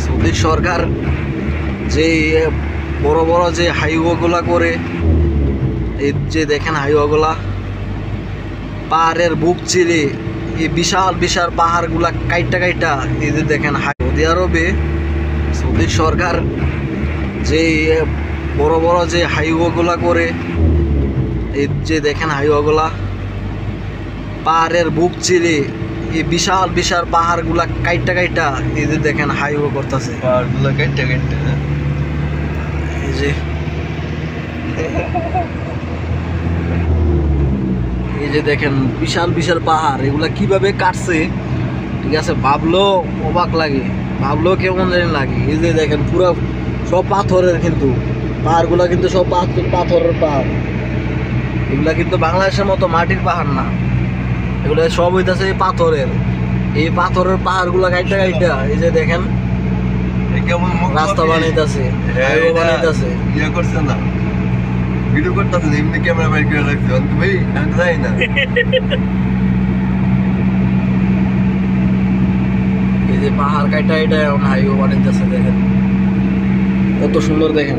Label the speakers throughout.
Speaker 1: Saudi সরকার যে বড় বড় যে হাইওয়েগুলা করে, এই যে দেখেন হাইওয়েগুলা পাহাড়ের বুক চিরে এই বিশাল বিশাল পাহাড়গুলা কাইটা কাইটা এই যে দেখেন সৌদি আরবে সৌদি সরকার যে বড় বড় যে হাইওয়েগুলা করে, এই যে দেখেন হাইওয়েগুলা পাহাড়ের বুক চিরে এই বিশাল বিশাল পাহাড়গুলা কাইটা কাইটা এই যে দেখেন হাইওয়ে করতেছে।
Speaker 2: পাহাড়গুলো কাইটা কাইটা
Speaker 1: এই যে এই যে দেখেন বিশাল বিশাল পাহাড়, এগুলা কিভাবে কাটছে ঠিক আছে, ভাবলেও অবাক লাগে, ভাবলেও কেমন জানি লাগে। এই যে দেখেন পুরো সব পাথরের, কিন্তু পাহাড়গুলা কিন্তু সব পাথরের পাহাড়, এগুলা কিন্তু বাংলাদেশের মতো মাটির পাহাড় না, এগুলো সব হইতেছে পাথরের। এই পাথরের পাহাড়গুলা কাইটা কাইটা এই যে দেখেন রাস্তা বানাইতেছে, হাইওয়ে বানাইতেছে।
Speaker 2: ইয়ে করছে না, ভিডিও করতেছে, এমনি ক্যামেরা বাইর করে রাখছে ভাই, আমি যাই না।
Speaker 1: এই যে পাহাড় কাইটা এটা এখন হাইওয়ে বানাইতেছে, দেখেন কত সুন্দর। দেখেন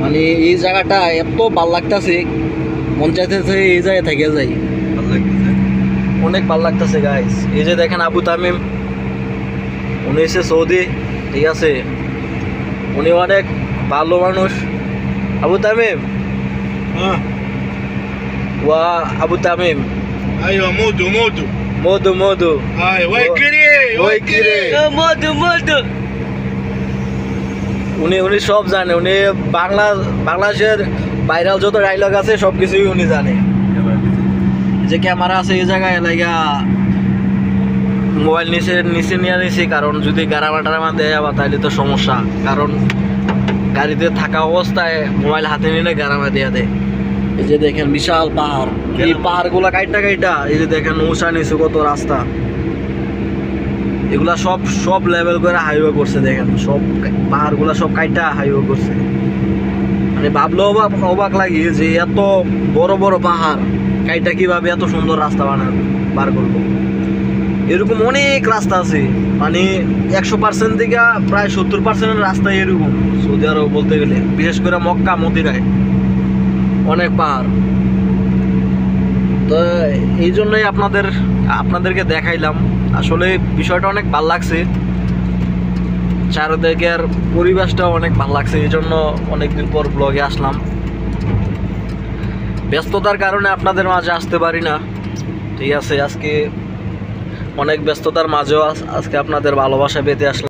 Speaker 1: মানে এই জায়গাটা এত ভাল লাগতেছে, মন চাইতেছে এই জায়গায় থেকে যাই,
Speaker 2: ভালো লাগতেছে,
Speaker 1: অনেক ভাল লাগতেছে গাইস। এই যে দেখেন আবু তামিম, উনি এসে সৌদি, ঠিক আছে, উনি অনেক ভালো মানুষ। আবু তামিম, ওয়া আবু তামিম,
Speaker 3: ايوه مودو مودو
Speaker 1: মধু মধু
Speaker 3: هاي ويكري
Speaker 1: ويكري.
Speaker 3: مودو مودو
Speaker 1: উনি সব জানে, উনি বাংলাদেশের ভাইরাল যত ডায়লগ আছে সব কিছুই উনি জানে। যে ক্যামেরা আছে এই জায়গায় লাগা মোবাইল নিচে নিয়ে নিছি, কারণ যদি গারামা টারামা দেয় আবার তাহলে তো সমস্যা, কারণ গাড়িতে থাকা অবস্থায় মোবাইল হাতে নিলে গারামা দিয়ে দেয়। এই যে দেখেন বিশাল পাহাড়, এই পাহাড়গুলা কাইটা কাইটা এই যে দেখেন উঁচা নিচু কত রাস্তা, এগুলা সব লেভেল করে হাইওয়ে করছে। দেখেন সব পাহাড়গুলা সব কাইটা হাইওয়ে করছে, মানে ভাবলেও অবাক লাগে যে এত বড় বড় পাহাড় কাইটা কিভাবে এত সুন্দর রাস্তা বার করবো। এরকম অনেক রাস্তা আছে, মানে 100% থেকে প্রায় 70% রাস্তা এরকম সৌদি আরব বলতে গেলে, বিশেষ করে মক্কা মদিনায় অনেক পাহাড়। তো এই জন্যই আপনাদেরকে দেখাইলাম। আসলে বিষয়টা অনেক ভাল লাগছে, চারিদিকের পরিবেশটাও অনেক ভাল লাগছে, এই জন্য অনেকদিন পর ব্লগে আসলাম। ব্যস্ততার কারণে আপনাদের মাঝে আসতে পারি না, ঠিক আছে, আজকে অনেক ব্যস্ততার মাঝেও আজকে আপনাদের ভালোবাসা পেতে আসলাম।